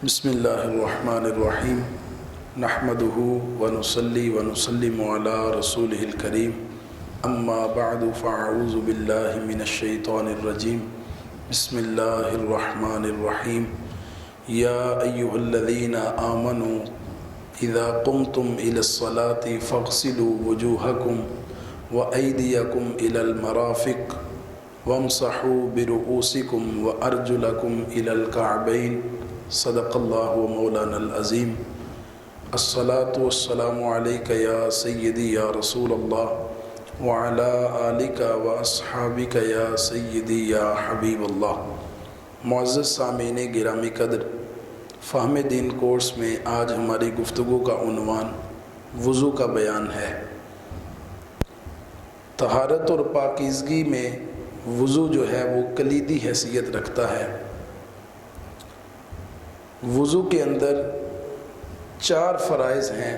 بسم اللہ الرحمن الرحیم نحمدہ ونصلی ونسلم علی رسولہ الکریم اما بعد فاعوذ باللہ من الشیطان الرجیم بسم اللہ الرحمن الرحیم یا ایہا الذین آمنوا اذا قمتم الى الصلاة فاغسلوا وجوہکم وایدیکم الى المرافق وامسحوا برؤوسکم وارجلکم الى الکعبین صدق اللہ و مولانا العظیم الصلاة والسلام علیک یا سیدی یا رسول اللہ وعلا آلک و اصحابک یا سیدی یا حبیب اللہ۔ معزز سامعین گرامی قدر، فہم دین کورس میں آج ہماری گفتگو کا عنوان وضو کا بیان ہے۔ طہارت اور پاکیزگی میں وضو جو ہے وہ کلیدی حیثیت رکھتا ہے۔ وضو کے اندر 4 فرائض ہیں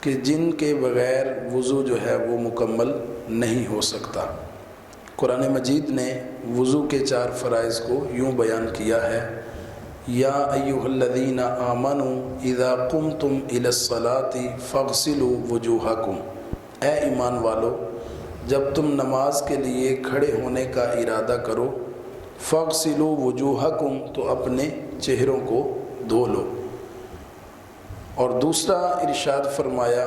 کہ جن کے بغیر وضو جو ہے وہ مکمل نہیں ہو سکتا۔ قرآن مجید نے وضو کے 4 فرائض کو یوں بیان کیا ہے، یا ایھا الذین آمنوا اذا قمتم الی الصلاة فاغسلوا وجوہکم، اے ایمان والو جب تم نماز کے لیے کھڑے ہونے کا ارادہ کرو، فاغسلوا وجوہکم تو اپنے چہروں کو دھو لو۔ اور دوسرا ارشاد فرمایا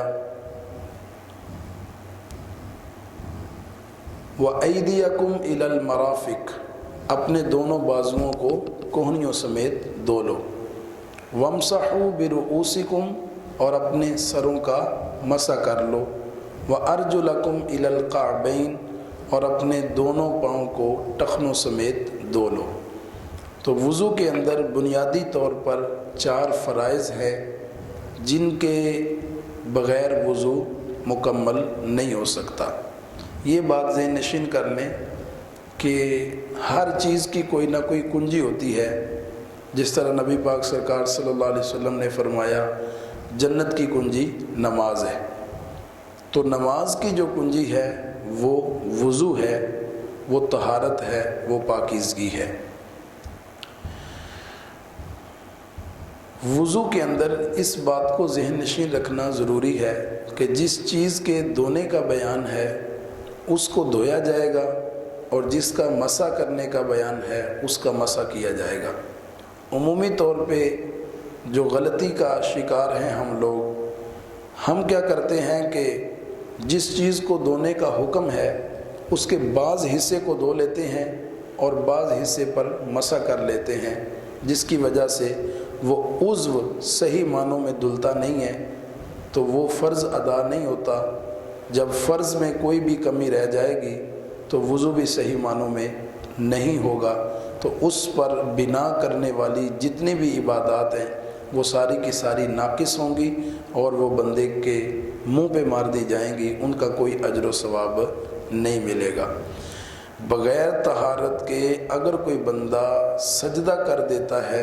وَأَيْدِيَكُمْ إِلَى الْمَرَافِقِ، اپنے دونوں بازوؤں کو کوہنیوں سمیت دھو لو۔ وَامْسَحُوا بِرُؤُوسِكُمْ، اور اپنے سروں کا مسح کر لو۔ وَأَرْجُلَكُمْ إِلَى الْكَعْبَيْنِ، اور اپنے دونوں پاؤں کو ٹخنوں سمیت دھو لو۔ تو وضو کے اندر بنیادی طور پر 4 فرائض ہیں جن کے بغیر وضو مکمل نہیں ہو سکتا۔ یہ بات ذہن نشین کر لیں کہ ہر چیز کی کوئی نہ کوئی کنجی ہوتی ہے۔ جس طرح نبی پاک سرکار صلی اللہ علیہ وسلم نے فرمایا جنت کی کنجی نماز ہے، تو نماز کی جو کنجی ہے وہ وضو ہے، وہ طہارت ہے، وہ پاکیزگی ہے۔ وضو کے اندر اس بات کو ذہن نشین رکھنا ضروری ہے کہ جس چیز کے دھونے کا بیان ہے اس کو دھویا جائے گا، اور جس کا مسح کرنے کا بیان ہے اس کا مسح کیا جائے گا۔ عمومی طور پہ جو غلطی کا شکار ہیں ہم کیا کرتے ہیں کہ جس چیز کو دھونے کا حکم ہے اس کے بعض حصے کو دھو لیتے ہیں اور بعض حصے پر مسح کر لیتے ہیں، جس کی وجہ سے وہ عضو صحیح معنوں میں دھلتا نہیں ہے، تو وہ فرض ادا نہیں ہوتا۔ جب فرض میں کوئی بھی کمی رہ جائے گی تو وضو بھی صحیح معنوں میں نہیں ہوگا، تو اس پر بنا کرنے والی جتنی بھی عبادات ہیں وہ ساری کی ساری ناقص ہوں گی، اور وہ بندے کے منہ پہ مار دی جائیں گی، ان کا کوئی اجر و ثواب نہیں ملے گا۔ بغیر طہارت کے اگر کوئی بندہ سجدہ کر دیتا ہے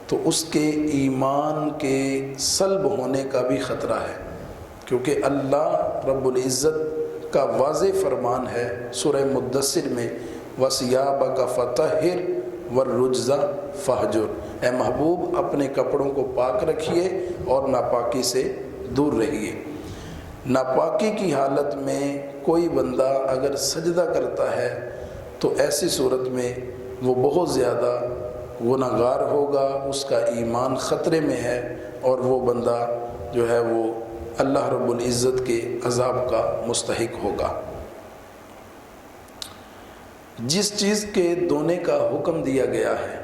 تو اس کے ایمان کے سلب ہونے کا بھی خطرہ ہے، کیونکہ اللہ رب العزت کا واضح فرمان ہے سورہ مدثر میں وَثِيَابَكَ فَطَهِّرْ وَالرُّجْزَ فَاهْجُرْ، اے محبوب اپنے کپڑوں کو پاک رکھیے اور ناپاکی سے دور رہیے۔ ناپاکی کی حالت میں کوئی بندہ اگر سجدہ کرتا ہے تو ایسی صورت میں وہ بہت زیادہ گناہگار ہوگا، اس کا ایمان خطرے میں ہے، اور وہ بندہ جو ہے وہ اللہ رب العزت کے عذاب کا مستحق ہوگا۔ جس چیز کے دھونے کا حکم دیا گیا ہے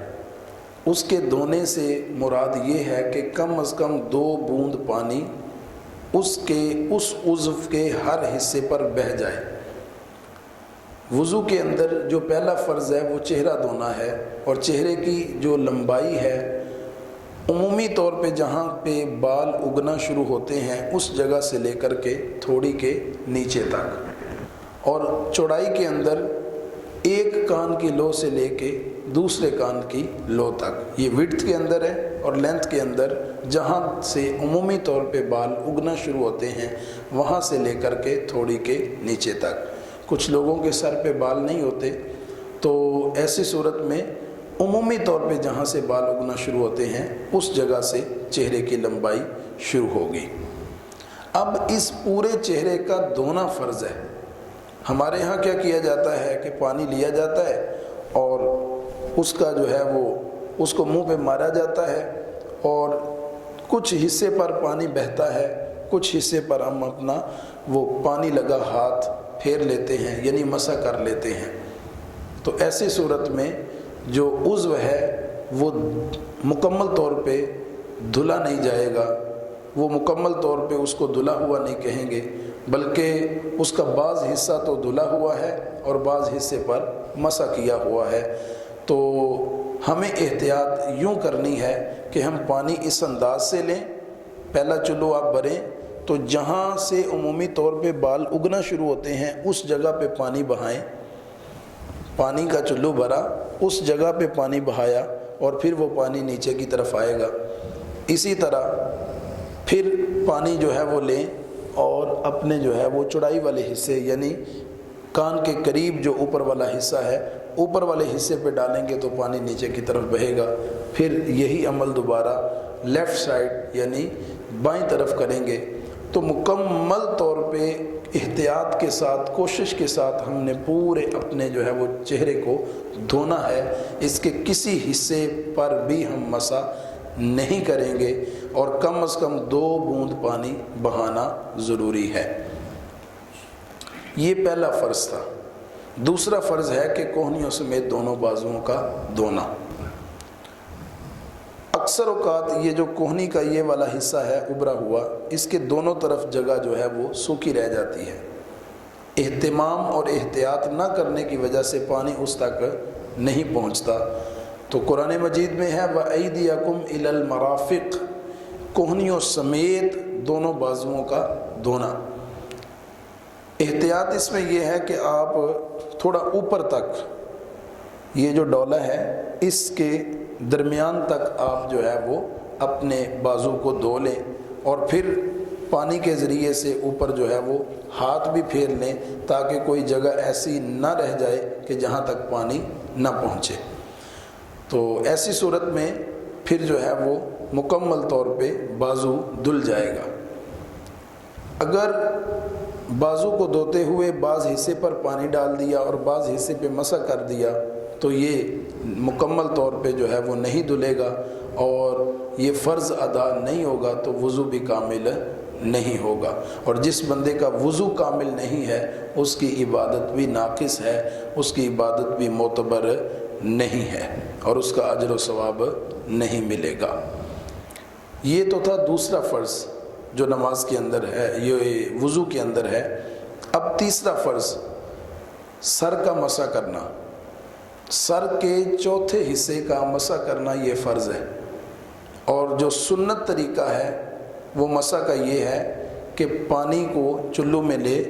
اس کے دھونے سے مراد یہ ہے کہ کم از کم 2 بوند پانی اس عضو کے ہر حصے پر بہہ جائے۔ وضو کے اندر جو پہلا فرض ہے وہ چہرہ دھونا ہے، اور چہرے کی جو لمبائی ہے عمومی طور پہ جہاں پہ بال اگنا شروع ہوتے ہیں اس جگہ سے لے کر کے تھوڑی کے نیچے تک، اور چوڑائی کے اندر ایک کان کی لو سے لے کے دوسرے کان کی لو تک، یہ وڈتھ کے اندر ہے، اور لینتھ کے اندر جہاں سے عمومی طور پہ بال اگنا شروع ہوتے ہیں وہاں سے لے کر کے تھوڑی کے نیچے تک۔ کچھ لوگوں کے سر پہ بال نہیں ہوتے، تو ایسی صورت میں عمومی طور پہ جہاں سے بال اگنا شروع ہوتے ہیں اس جگہ سے چہرے کی لمبائی شروع ہوگی۔ اب اس پورے چہرے کا دھونا فرض ہے۔ ہمارے ہاں کیا کیا جاتا ہے کہ پانی لیا جاتا ہے اور اس کا جو ہے وہ اس کو منہ پہ مارا جاتا ہے اور کچھ حصے پر پانی بہتا ہے، کچھ حصے پر ہم اپنا وہ پانی لگا ہاتھ پھیر لیتے ہیں، یعنی مسح کر لیتے ہیں۔ تو ایسی صورت میں جو عضو ہے وہ مکمل طور پہ دھلا نہیں جائے گا، وہ مکمل طور پہ اس کو دھلا ہوا نہیں کہیں گے، بلکہ اس کا بعض حصہ تو دھلا ہوا ہے اور بعض حصے پر مسح کیا ہوا ہے۔ تو ہمیں احتیاط یوں کرنی ہے کہ ہم پانی اس انداز سے لیں، پہلا چلو آپ بھریں تو جہاں سے عمومی طور پہ بال اگنا شروع ہوتے ہیں اس جگہ پہ پانی بہائیں، پانی کا چلو بھرا، اس جگہ پہ پانی بہایا اور پھر وہ پانی نیچے کی طرف آئے گا۔ اسی طرح پھر پانی جو ہے وہ لیں اور اپنے جو ہے وہ چوڑائی والے حصے یعنی کان کے قریب جو اوپر والا حصہ ہے اوپر والے حصے پہ ڈالیں گے تو پانی نیچے کی طرف بہے گا۔ پھر یہی عمل دوبارہ لیفٹ سائڈ یعنی بائیں طرف کریں گے تو مکمل طور پہ احتیاط کے ساتھ کوشش کے ساتھ ہم نے پورے اپنے جو ہے وہ چہرے کو دھونا ہے، اس کے کسی حصے پر بھی ہم مسح نہیں کریں گے اور کم از کم 2 بوند پانی بہانا ضروری ہے۔ یہ پہلا فرض تھا۔ دوسرا فرض ہے کہ کوہنیوں سمیت دونوں بازوؤں کا دھونا۔ اکثر اوقات یہ جو کوہنی کا یہ والا حصہ ہے ابھرا ہوا، اس کے دونوں طرف جگہ جو ہے وہ سوکھی رہ جاتی ہے، اہتمام اور احتیاط نہ کرنے کی وجہ سے پانی اس تک نہیں پہنچتا۔ تو قرآن مجید میں ہے وَأَيْدِيَكُمْ إِلَى الْمَرَافِقِ، کوہنیوں سمیت دونوں بازوؤں کا دھونا۔ احتیاط اس میں یہ ہے کہ آپ تھوڑا اوپر تک یہ جو ڈولا ہے اس کے درمیان تک آپ جو ہے وہ اپنے بازو کو دھو لیں اور پھر پانی کے ذریعے سے اوپر جو ہے وہ ہاتھ بھی پھیر لیں تاکہ کوئی جگہ ایسی نہ رہ جائے کہ جہاں تک پانی نہ پہنچے۔ تو ایسی صورت میں پھر جو ہے وہ مکمل طور پہ بازو دھل جائے گا۔ اگر بازو کو دھوتے ہوئے بعض حصے پر پانی ڈال دیا اور بعض حصے پہ مسح کر دیا تو یہ مکمل طور پہ جو ہے وہ نہیں دھلے گا اور یہ فرض ادا نہیں ہوگا تو وضو بھی کامل نہیں ہوگا، اور جس بندے کا وضو کامل نہیں ہے اس کی عبادت بھی ناقص ہے، اس کی عبادت بھی معتبر نہیں ہے اور اس کا اجر و ثواب نہیں ملے گا۔ یہ تو تھا دوسرا فرض جو نماز کے اندر ہے، یہ وضو کے اندر ہے۔ اب تیسرا فرض سر کا مسح کرنا، سر کے چوتھے حصے کا مسح کرنا یہ فرض ہے، اور جو سنت طریقہ ہے وہ مسح کا یہ ہے کہ پانی کو چلو میں لے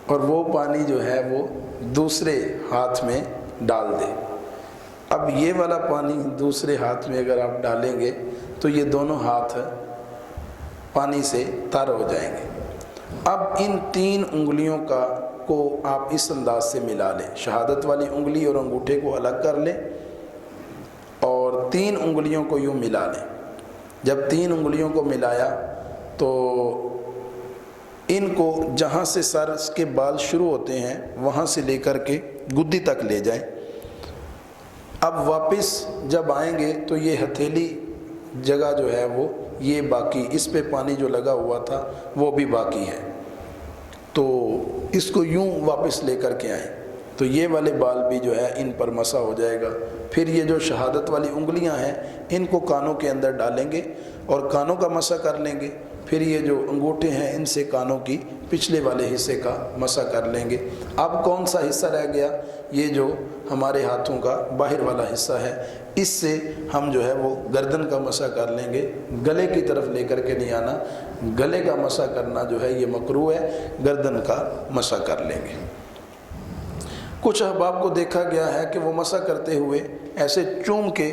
اور وہ پانی جو ہے وہ دوسرے ہاتھ میں ڈال دے۔ اب یہ والا پانی دوسرے ہاتھ میں اگر آپ ڈالیں گے تو یہ دونوں ہاتھ پانی سے تر ہو جائیں گے۔ اب ان 3 انگلیوں کو آپ اس انداز سے ملا لیں، شہادت والی انگلی اور انگوٹھے کو الگ کر لیں اور 3 انگلیوں کو یوں ملا لیں۔ جب 3 انگلیوں کو ملایا تو ان کو جہاں سے سر کے بال شروع ہوتے ہیں وہاں سے لے کر کے گدی تک لے جائیں۔ اب واپس جب آئیں گے تو یہ ہتھیلی جگہ جو ہے وہ یہ باقی، اس پہ پانی جو لگا ہوا تھا وہ بھی باقی ہے، تو اس کو یوں واپس لے کر کے آئیں تو یہ والے بال بھی جو ہے ان پر مسح ہو جائے گا۔ پھر یہ جو شہادت والی انگلیاں ہیں ان کو کانوں کے اندر ڈالیں گے اور کانوں کا مسح کر لیں گے۔ پھر یہ جو انگوٹھے ہیں ان سے کانوں کی پچھلے والے حصے کا مسح کر لیں گے۔ اب کون سا حصہ رہ گیا؟ یہ جو ہمارے ہاتھوں کا باہر والا حصہ ہے، اس سے ہم جو ہے وہ گردن کا مسح کر لیں گے، گلے کی طرف لے کر کے نہیں آنا، گلے کا مسح کرنا جو ہے یہ مکروہ ہے، گردن کا مسح کر لیں گے۔ کچھ احباب کو دیکھا گیا ہے کہ وہ مسح کرتے ہوئے ایسے چوم کے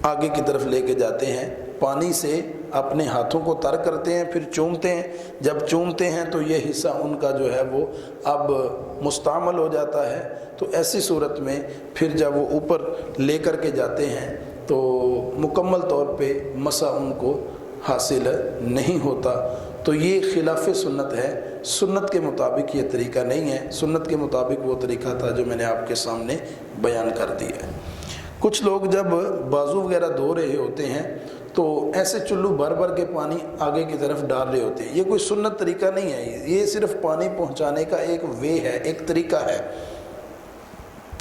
آگے کی طرف لے کے جاتے ہیں، پانی سے اپنے ہاتھوں کو تر کرتے ہیں، پھر چومتے ہیں، جب چومتے ہیں تو یہ حصہ ان کا جو ہے وہ اب مستعمل ہو جاتا ہے، تو ایسی صورت میں پھر جب وہ اوپر لے کر کے جاتے ہیں تو مکمل طور پہ مسح ان کو حاصل نہیں ہوتا۔ تو یہ خلاف سنت ہے، سنت کے مطابق یہ طریقہ نہیں ہے، سنت کے مطابق وہ طریقہ تھا جو میں نے آپ کے سامنے بیان کر دیا ہے۔ کچھ لوگ جب بازو وغیرہ دھو رہے ہوتے ہیں تو ایسے چلو بھر بھر کے پانی آگے کی طرف ڈال رہے ہوتے ہیں، یہ کوئی سنت طریقہ نہیں ہے، یہ صرف پانی پہنچانے کا ایک وے ہے، ایک طریقہ ہے،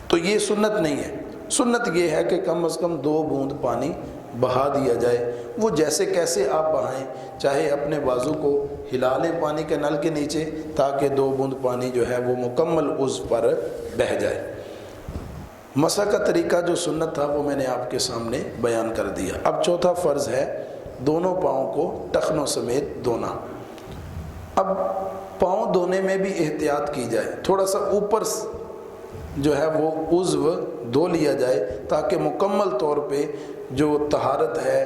تو یہ سنت نہیں ہے۔ سنت یہ ہے کہ کم از کم 2 بوند پانی بہا دیا جائے، وہ جیسے کیسے آپ بہائیں، چاہے اپنے بازو کو ہلا لیں پانی کے نل کے نیچے تاکہ 2 بوند پانی جو ہے وہ مکمل عضو پر بہہ جائے۔ مسح کا طریقہ جو سنت تھا وہ میں نے آپ کے سامنے بیان کر دیا۔ اب چوتھا فرض ہے دونوں پاؤں کو ٹخنوں سمیت دھونا۔ اب پاؤں دھونے میں بھی احتیاط کی جائے، تھوڑا سا اوپر جو ہے وہ عضو دھو لیا جائے تاکہ مکمل طور پہ جو طہارت ہے،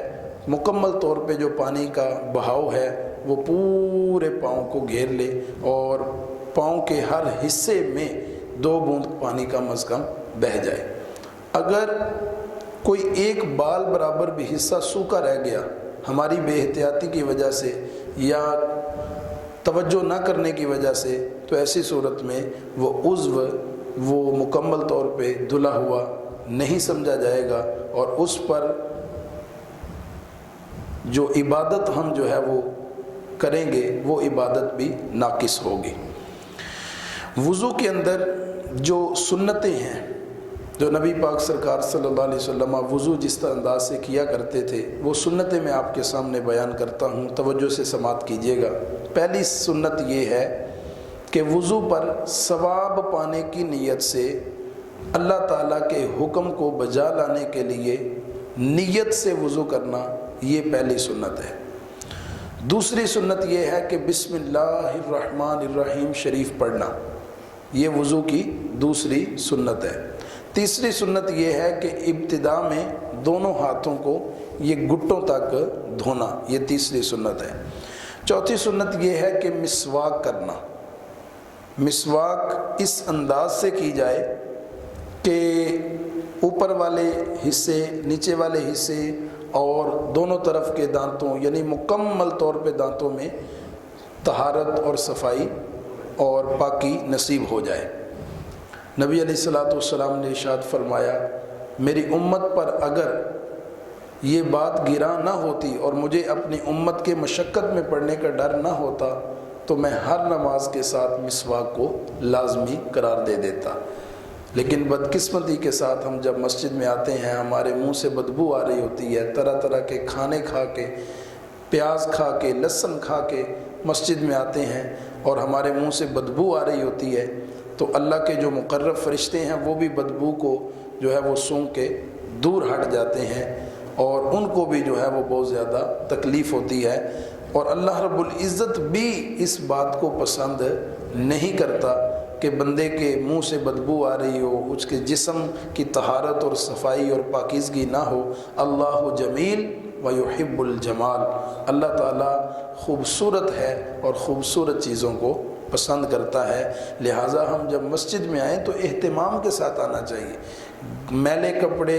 مکمل طور پہ جو پانی کا بہاؤ ہے وہ پورے پاؤں کو گھیر لے اور پاؤں کے ہر حصے میں 2 بوند پانی کم از کم بہہ جائے۔ اگر کوئی ایک بال برابر بھی حصہ سوکھا رہ گیا ہماری بے احتیاطی کی وجہ سے یا توجہ نہ کرنے کی وجہ سے، تو ایسی صورت میں وہ عضو وہ مکمل طور پہ دھلا ہوا نہیں سمجھا جائے گا اور اس پر جو عبادت ہم جو ہے وہ کریں گے وہ عبادت بھی ناقص ہوگی۔ وضو کے اندر جو سنتیں ہیں، جو نبی پاک سرکار صلی اللہ علیہ وسلم وضو جس طرح انداز سے کیا کرتے تھے وہ سنتیں میں آپ کے سامنے بیان کرتا ہوں، توجہ سے سماعت کیجیے گا۔ پہلی سنت یہ ہے کہ وضو پر ثواب پانے کی نیت سے اللہ تعالیٰ کے حکم کو بجا لانے کے لیے نیت سے وضو کرنا، یہ پہلی سنت ہے۔ دوسری سنت یہ ہے کہ بسم اللہ الرحمن الرحیم شریف پڑھنا، یہ وضو کی دوسری سنت ہے۔ تیسری سنت یہ ہے کہ ابتدا میں دونوں ہاتھوں کو یہ گھٹوں تک دھونا، یہ تیسری سنت ہے۔ چوتھی سنت یہ ہے کہ مسواک کرنا، مسواک اس انداز سے کی جائے کہ اوپر والے حصے، نیچے والے حصے اور دونوں طرف کے دانتوں، یعنی مکمل طور پہ دانتوں میں طہارت اور صفائی اور پاکی نصیب ہو جائے۔ نبی علیہ الصلوۃ والسلام نے ارشاد فرمایا، میری امت پر اگر یہ بات گراں نہ ہوتی اور مجھے اپنی امت کے مشقت میں پڑنے کا ڈر نہ ہوتا تو میں ہر نماز کے ساتھ مسواک کو لازمی قرار دے دیتا، لیکن بدقسمتی کے ساتھ ہم جب مسجد میں آتے ہیں ہمارے منہ سے بدبو آ رہی ہوتی ہے، طرح طرح کے کھانے کھا کے، پیاز کھا کے، لہسن کھا کے مسجد میں آتے ہیں اور ہمارے منہ سے بدبو آ رہی ہوتی ہے، تو اللہ کے جو مقرب فرشتے ہیں وہ بھی بدبو کو جو ہے وہ سونگھ کے دور ہٹ جاتے ہیں اور ان کو بھی جو ہے وہ بہت زیادہ تکلیف ہوتی ہے، اور اللہ رب العزت بھی اس بات کو پسند نہیں کرتا کہ بندے کے منہ سے بدبو آ رہی ہو، اس کے جسم کی طہارت اور صفائی اور پاکیزگی نہ ہو۔ اللہ جمیل ویحب الجمال، اللہ تعالیٰ خوبصورت ہے اور خوبصورت چیزوں کو پسند کرتا ہے، لہٰذا ہم جب مسجد میں آئیں تو اہتمام کے ساتھ آنا چاہیے۔ میلے کپڑے،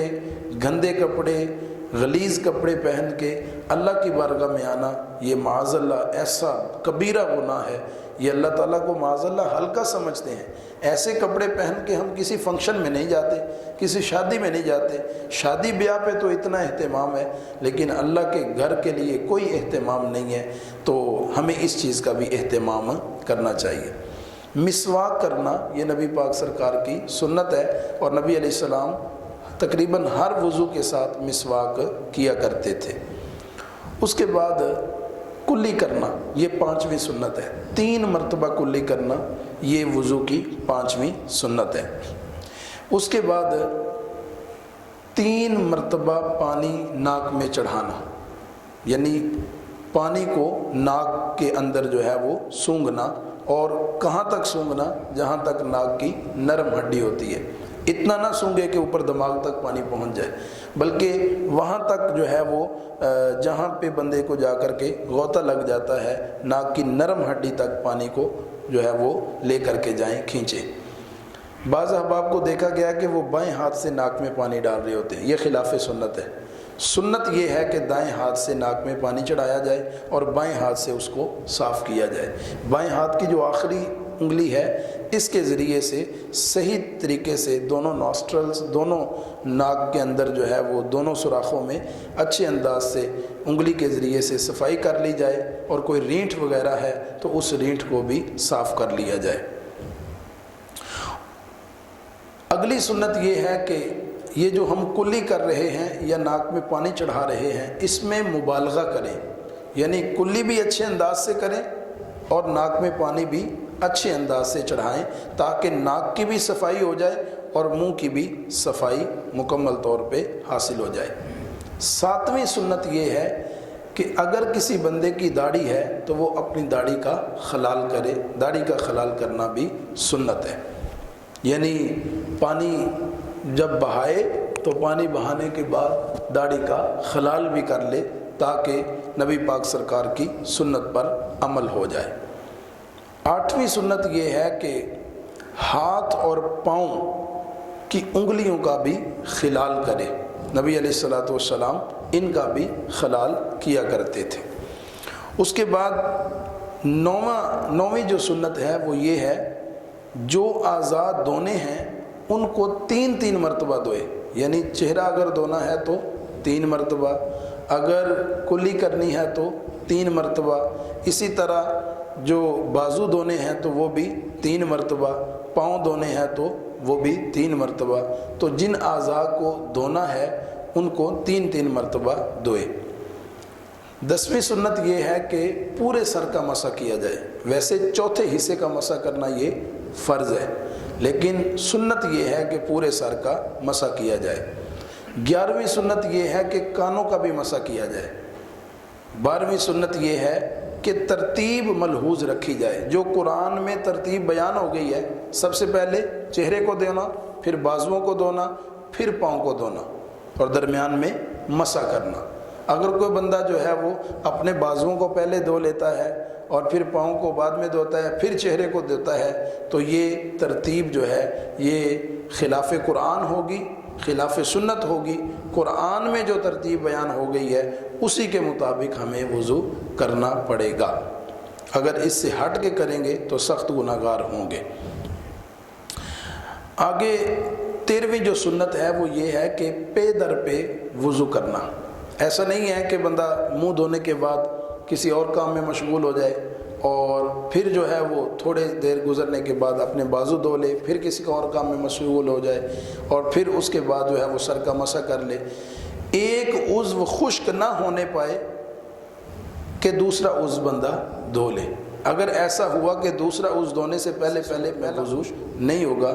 گندے کپڑے، غلیظ کپڑے پہن کے اللہ کی بارگاہ میں آنا یہ معاذ اللہ ایسا کبیرہ گناہ ہے، یہ اللہ تعالیٰ کو معاذ اللہ ہلکا سمجھتے ہیں۔ ایسے کپڑے پہن کے ہم کسی فنکشن میں نہیں جاتے، کسی شادی میں نہیں جاتے، شادی بیاہ پہ تو اتنا اہتمام ہے لیکن اللہ کے گھر کے لیے کوئی اہتمام نہیں ہے، تو ہمیں اس چیز کا بھی اہتمام کرنا چاہیے۔ مسواک کرنا یہ نبی پاک سرکار کی سنت ہے اور نبی علیہ السلام تقریباً ہر وضو کے ساتھ مسواک کیا کرتے تھے۔ اس کے بعد کلی کرنا، یہ 5ویں سنت ہے، 3 مرتبہ کلی کرنا یہ وضو کی 5ویں سنت ہے۔ اس کے بعد 3 مرتبہ پانی ناک میں چڑھانا، یعنی پانی کو ناک کے اندر جو ہے وہ سونگھنا، اور کہاں تک سونگھنا؟ جہاں تک ناک کی نرم ہڈی ہوتی ہے، اتنا نہ سونگے کہ اوپر دماغ تک پانی پہنچ جائے، بلکہ وہاں تک جو ہے وہ جہاں پہ بندے کو جا کر کے غوطہ لگ جاتا ہے، ناک کی نرم ہڈی تک پانی کو جو ہے وہ لے کر کے جائیں، کھینچیں۔ بعض احباب کو دیکھا گیا کہ وہ بائیں ہاتھ سے ناک میں پانی ڈال رہے ہوتے ہیں، یہ خلاف سنت ہے۔ سنت یہ ہے کہ دائیں ہاتھ سے ناک میں پانی چڑھایا جائے اور بائیں ہاتھ سے اس کو صاف کیا جائے۔ بائیں ہاتھ کی جو آخری انگلی ہے اس کے ذریعے سے صحیح طریقے سے دونوں نوسٹرلز، دونوں ناک کے اندر جو ہے وہ دونوں سوراخوں میں اچھے انداز سے انگلی کے ذریعے سے صفائی کر لی جائے، اور کوئی رینٹ وغیرہ ہے تو اس رینٹ کو بھی صاف کر لیا جائے۔ اگلی سنت یہ ہے کہ یہ جو ہم کلی کر رہے ہیں یا ناک میں پانی چڑھا رہے ہیں، اس میں مبالغہ کریں، یعنی کلی بھی اچھے انداز سے کریں اور ناک میں پانی بھی اچھے انداز سے چڑھائیں، تاکہ ناک کی بھی صفائی ہو جائے اور منہ کی بھی صفائی مکمل طور پہ حاصل ہو جائے۔ 7ویں سنت یہ ہے کہ اگر کسی بندے کی داڑھی ہے تو وہ اپنی داڑھی کا خلال کرے۔ داڑھی کا خلال کرنا بھی سنت ہے، یعنی پانی جب بہائے تو پانی بہانے کے بعد داڑھی کا خلال بھی کر لے، تاکہ نبی پاک سرکار کی سنت پر عمل ہو جائے۔ 8ویں سنت یہ ہے کہ ہاتھ اور پاؤں کی انگلیوں کا بھی خلال کرے۔ نبی علیہ الصلوۃ والسلام ان کا بھی خلال کیا کرتے تھے۔ اس کے بعد 9ویں جو سنت ہے وہ یہ ہے، جو اعضاء دھونے ہیں ان کو 3 مرتبہ دھوئے، یعنی چہرہ اگر دھونا ہے تو 3 مرتبہ، اگر کلی کرنی ہے تو 3 مرتبہ، اسی طرح جو بازو دھونے ہیں تو وہ بھی 3 مرتبہ، پاؤں دھونے ہیں تو وہ بھی 3 مرتبہ۔ تو جن اعضاء کو دھونا ہے ان کو 3 مرتبہ دھوئے۔ 10ویں سنت یہ ہے کہ پورے سر کا مسح کیا جائے۔ ویسے چوتھے حصے کا مسح کرنا یہ فرض ہے، لیکن سنت یہ ہے کہ پورے سر کا مسح کیا جائے۔ 11ویں سنت یہ ہے کہ کانوں کا بھی مسح کیا جائے۔ 12ویں سنت یہ ہے کہ ترتیب ملحوظ رکھی جائے۔ جو قرآن میں ترتیب بیان ہو گئی ہے، سب سے پہلے چہرے کو دھونا، پھر بازوؤں کو دھونا، پھر پاؤں کو دھونا، اور درمیان میں مسح کرنا۔ اگر کوئی بندہ جو ہے وہ اپنے بازوؤں کو پہلے دھو لیتا ہے اور پھر پاؤں کو بعد میں دھوتا ہے، پھر چہرے کو دھوتا ہے، تو یہ ترتیب جو ہے یہ خلاف قرآن ہوگی، خلاف سنت ہوگی۔ قرآن میں جو ترتیب بیان ہو گئی ہے اسی کے مطابق ہمیں وضو کرنا پڑے گا۔ اگر اس سے ہٹ کے کریں گے تو سخت گناہگار ہوں گے۔ آگے 13ویں جو سنت ہے وہ یہ ہے کہ پے در پہ وضو کرنا۔ ایسا نہیں ہے کہ بندہ منہ دھونے کے بعد کسی اور کام میں مشغول ہو جائے اور پھر جو ہے وہ تھوڑے دیر گزرنے کے بعد اپنے بازو دھو لے، پھر کسی اور کام میں مشغول ہو جائے اور پھر اس کے بعد جو ہے وہ سر کا مسح کر لے۔ ایک عضو خشک نہ ہونے پائے کہ دوسرا عضو بندہ دھو لے۔ اگر ایسا ہوا کہ دوسرا عضو دھونے سے پہلے وضو نہیں ہوگا،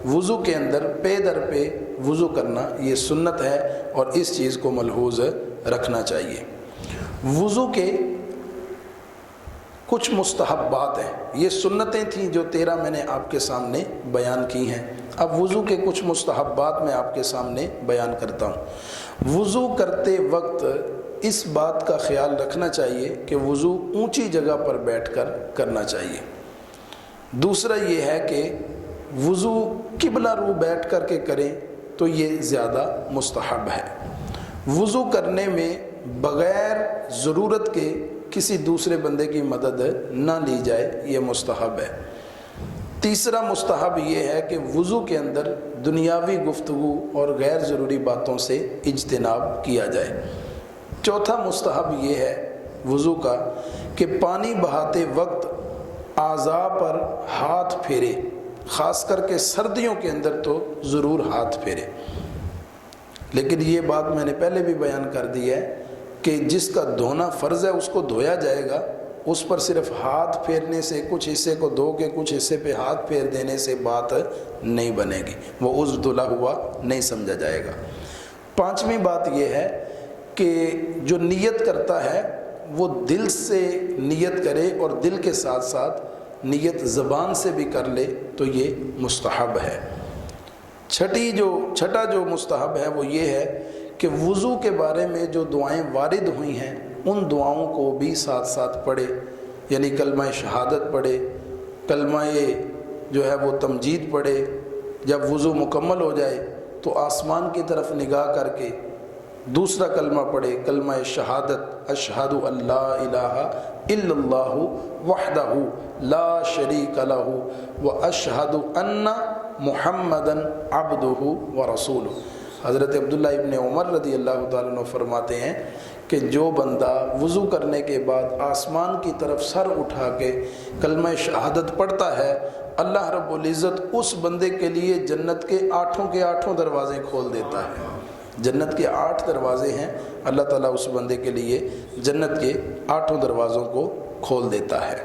وضو کے اندر پے در پہ وضو کرنا یہ سنت ہے، اور اس چیز کو ملحوظ رکھنا چاہیے۔ وضو کے کچھ مستحبات ہیں، یہ سنتیں تھیں جو 13 میں نے آپ کے سامنے بیان کی ہیں۔ اب وضو کے کچھ مستحبات میں آپ کے سامنے بیان کرتا ہوں۔ وضو کرتے وقت اس بات کا خیال رکھنا چاہیے کہ وضو اونچی جگہ پر بیٹھ کر کرنا چاہیے۔ دوسرا یہ ہے کہ وضو قبلہ رو بیٹھ کر کے کریں تو یہ زیادہ مستحب ہے۔ وضو کرنے میں بغیر ضرورت کے کسی دوسرے بندے کی مدد نہ لی جائے، یہ مستحب ہے۔ تیسرا مستحب یہ ہے کہ وضو کے اندر دنیاوی گفتگو اور غیر ضروری باتوں سے اجتناب کیا جائے۔ چوتھا مستحب یہ ہے وضو کا کہ پانی بہاتے وقت اعضاء پر ہاتھ پھیرے، خاص کر کے سردیوں کے اندر تو ضرور ہاتھ پھیرے۔ لیکن یہ بات میں نے پہلے بھی بیان کر دی ہے کہ جس کا دھونا فرض ہے اس کو دھویا جائے گا، اس پر صرف ہاتھ پھیرنے سے، کچھ حصے کو دھو کے کچھ حصے پہ ہاتھ پھیر دینے سے بات نہیں بنے گی، وہ عضو دھلا ہوا نہیں سمجھا جائے گا۔ 5ویں بات یہ ہے کہ جو نیت کرتا ہے وہ دل سے نیت کرے، اور دل کے ساتھ ساتھ نیت زبان سے بھی کر لے تو یہ مستحب ہے۔ چھٹا جو مستحب ہے وہ یہ ہے کہ وضو کے بارے میں جو دعائیں وارد ہوئی ہیں ان دعاؤں کو بھی ساتھ ساتھ پڑھے، یعنی کلمہ شہادت پڑھے، کلمہ جو ہے وہ تمجید پڑھے۔ جب وضو مکمل ہو جائے تو آسمان کی طرف نگاہ کر کے دوسرا کلمہ پڑھے، کلمہ شہادت، اشہد ان لا الہ الا اللہ وحدہ لا شریک لہ واشہد ان محمدً عبدہ ورسولہ۔ حضرت عبداللہ ابن عمر رضی اللہ تعالیٰ عنہ فرماتے ہیں کہ جو بندہ وضو کرنے کے بعد آسمان کی طرف سر اٹھا کے کلمہ شہادت پڑھتا ہے، اللہ رب العزت اس بندے کے لیے جنت کے 8 دروازے کھول دیتا ہے۔ جنت کے 8 دروازے ہیں، اللہ تعالیٰ اس بندے کے لیے جنت کے 8 دروازوں کو کھول دیتا ہے۔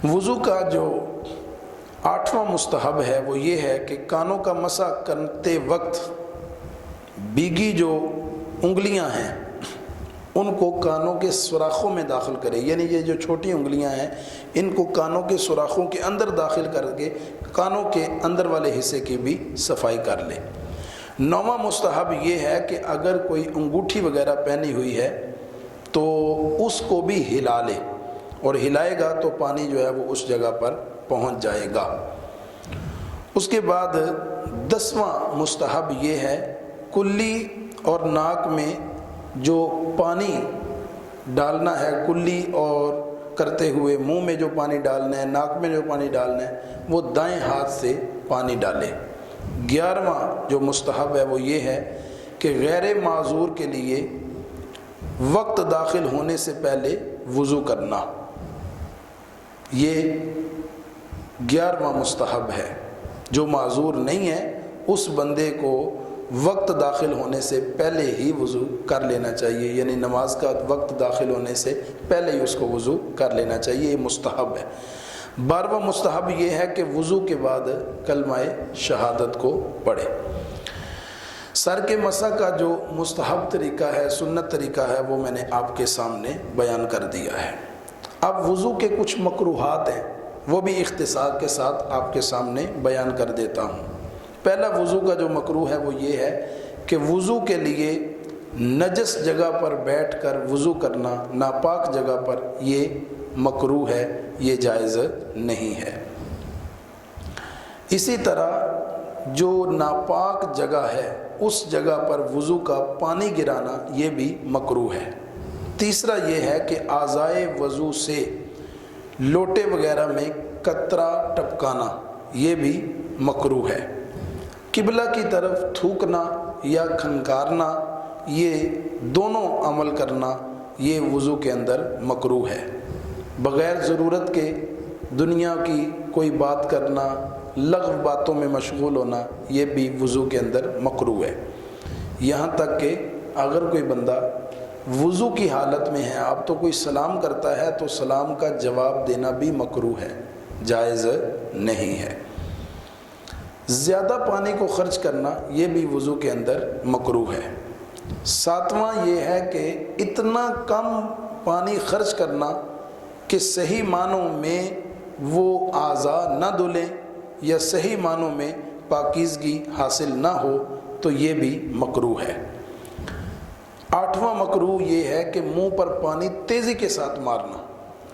وضو کا جو 8واں مستحب ہے وہ یہ ہے کہ کانوں کا مسح کرتے وقت بھیگی جو انگلیاں ہیں ان کو کانوں کے سوراخوں میں داخل کرے، یعنی یہ جو چھوٹی انگلیاں ہیں ان کو کانوں کے سوراخوں کے اندر داخل کر کے کانوں کے اندر والے حصے کی بھی صفائی کر لے۔ 9واں مستحب یہ ہے کہ اگر کوئی انگوٹھی وغیرہ پہنی ہوئی ہے تو اس کو بھی ہلا لے، اور ہلائے گا تو پانی جو ہے وہ اس جگہ پر پہنچ جائے گا۔ اس کے بعد 10واں مستحب یہ ہے کلی اور ناک میں جو پانی ڈالنا ہے، کلی اور کرتے ہوئے منہ میں جو پانی ڈالنا ہے، ناک میں جو پانی ڈالنا ہے وہ دائیں ہاتھ سے پانی ڈالے۔ 11واں جو مستحب ہے وہ یہ ہے کہ غیر معذور کے لیے وقت داخل ہونے سے پہلے وضو کرنا، یہ 11واں مستحب ہے۔ جو معذور نہیں ہے اس بندے کو وقت داخل ہونے سے پہلے ہی وضو کر لینا چاہیے، یعنی نماز کا وقت داخل ہونے سے پہلے ہی اس کو وضو کر لینا چاہیے، یہ مستحب ہے۔ 12واں مستحب یہ ہے کہ وضو کے بعد کلمہ شہادت کو پڑھے۔ سر کے مسح کا جو مستحب طریقہ ہے، سنت طریقہ ہے، وہ میں نے آپ کے سامنے بیان کر دیا ہے۔ اب وضو کے کچھ مکروہات ہیں، وہ بھی اختصار کے ساتھ آپ کے سامنے بیان کر دیتا ہوں۔ پہلا وضو کا جو مکروہ ہے وہ یہ ہے کہ وضو کے لیے نجس جگہ پر بیٹھ کر وضو کرنا، ناپاک جگہ پر، یہ مکروہ ہے، یہ جائز نہیں ہے۔ اسی طرح جو ناپاک جگہ ہے اس جگہ پر وضو کا پانی گرانا یہ بھی مکروہ ہے۔ تیسرا یہ ہے کہ اعضائے وضو سے لوٹے وغیرہ میں قطرہ ٹپکانا یہ بھی مکروہ ہے۔ قبلہ کی طرف تھوکنا یا کھنکارنا، یہ دونوں عمل کرنا یہ وضو کے اندر مکروہ ہے۔ بغیر ضرورت کے دنیا کی کوئی بات کرنا، لغو باتوں میں مشغول ہونا، یہ بھی وضو کے اندر مکروہ ہے۔ یہاں تک کہ اگر کوئی بندہ وضو کی حالت میں ہے، اب تو کوئی سلام کرتا ہے تو سلام کا جواب دینا بھی مکروہ ہے، جائز نہیں ہے۔ زیادہ پانی کو خرچ کرنا یہ بھی وضو کے اندر مکروہ ہے۔ 7واں یہ ہے کہ اتنا کم پانی خرچ کرنا کہ صحیح معنوں میں وہ اعضاء نہ دھلیں یا صحیح معنوں میں پاکیزگی حاصل نہ ہو تو یہ بھی مکروہ ہے۔ 8واں مکروہ یہ ہے کہ منہ پر پانی تیزی کے ساتھ مارنا،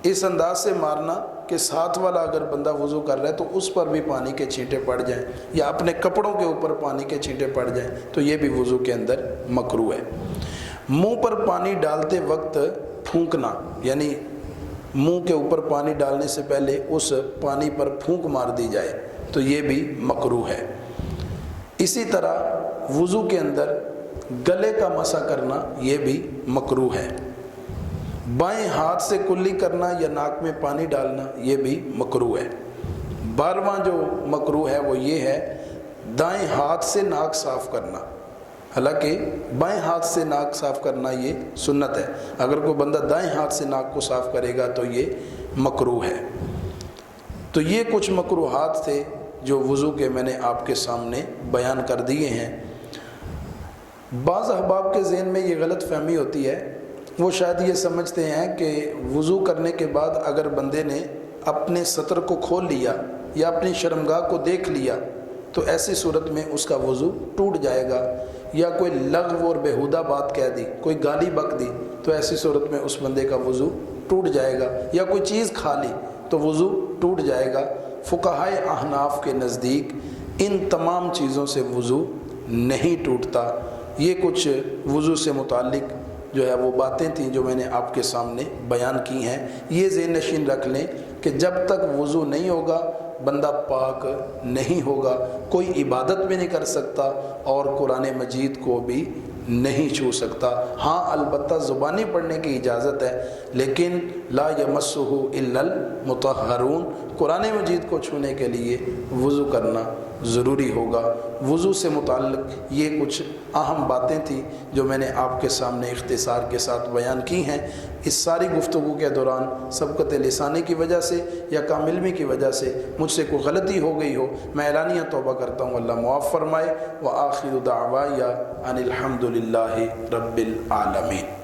اس انداز سے مارنا کہ ساتھ والا اگر بندہ وضو کر رہا ہے تو اس پر بھی پانی کے چھینٹے پڑ جائیں، یا اپنے کپڑوں کے اوپر پانی کے چھینٹے پڑ جائیں تو یہ بھی وضو کے اندر مکروہ ہے۔ منہ پر پانی ڈالتے وقت پھونکنا، یعنی منہ کے اوپر پانی ڈالنے سے پہلے اس پانی پر پھونک مار دی جائے تو یہ بھی مکروہ ہے۔ اسی طرح وضو کے اندر گلے کا مسح کرنا یہ بھی مکروہ ہے۔ بائیں ہاتھ سے کلی کرنا یا ناک میں پانی ڈالنا یہ بھی مکروہ ہے۔ 12واں جو مکروہ ہے وہ یہ ہے دائیں ہاتھ سے ناک صاف کرنا، حالانکہ بائیں ہاتھ سے ناک صاف کرنا یہ سنت ہے، اگر کوئی بندہ دائیں ہاتھ سے ناک کو صاف کرے گا تو یہ مکروہ ہے۔ تو یہ کچھ مکروہات تھے جو وضو کے میں نے آپ کے سامنے بیان کر دیے ہیں۔ بعض احباب کے ذہن میں یہ غلط فہمی ہوتی ہے، وہ شاید یہ سمجھتے ہیں کہ وضو کرنے کے بعد اگر بندے نے اپنے سطر کو کھول لیا یا اپنی شرمگاہ کو دیکھ لیا تو ایسی صورت میں اس کا وضو ٹوٹ جائے گا. یا کوئی لغو اور بیہودہ بات کہہ دی، کوئی گالی بک دی، تو ایسی صورت میں اس بندے کا وضو ٹوٹ جائے گا. یا کوئی چیز کھا لی تو وضو ٹوٹ جائے گا. فقہائے احناف کے نزدیک ان تمام چیزوں سے وضو نہیں ٹوٹتا. یہ کچھ وضو سے متعلق جو ہے وہ باتیں تھیں جو میں نے آپ کے سامنے بیان کی ہیں. یہ ذہن نشین رکھ لیں کہ جب تک وضو نہیں ہوگا بندہ پاک نہیں ہوگا، کوئی عبادت بھی نہیں کر سکتا اور قرآن مجید کو بھی نہیں چھو سکتا. ہاں البتہ زبانی پڑھنے کی اجازت ہے، لیکن لا یمسہ الا المطہرون، قرآن مجید کو چھونے کے لیے وضو کرنا ضروری ہوگا. وضو سے متعلق یہ کچھ اہم باتیں تھیں جو میں نے آپ کے سامنے اختصار کے ساتھ بیان کی ہیں. اس ساری گفتگو کے دوران سبقت لسانی کی وجہ سے یا کم علمی کی وجہ سے مجھ سے کوئی غلطی ہو گئی ہو، میں اعلانیہ توبہ کرتا ہوں، اللہ معاف فرمائے. وآخر دعوایا ان الحمد للہ رب العالمین.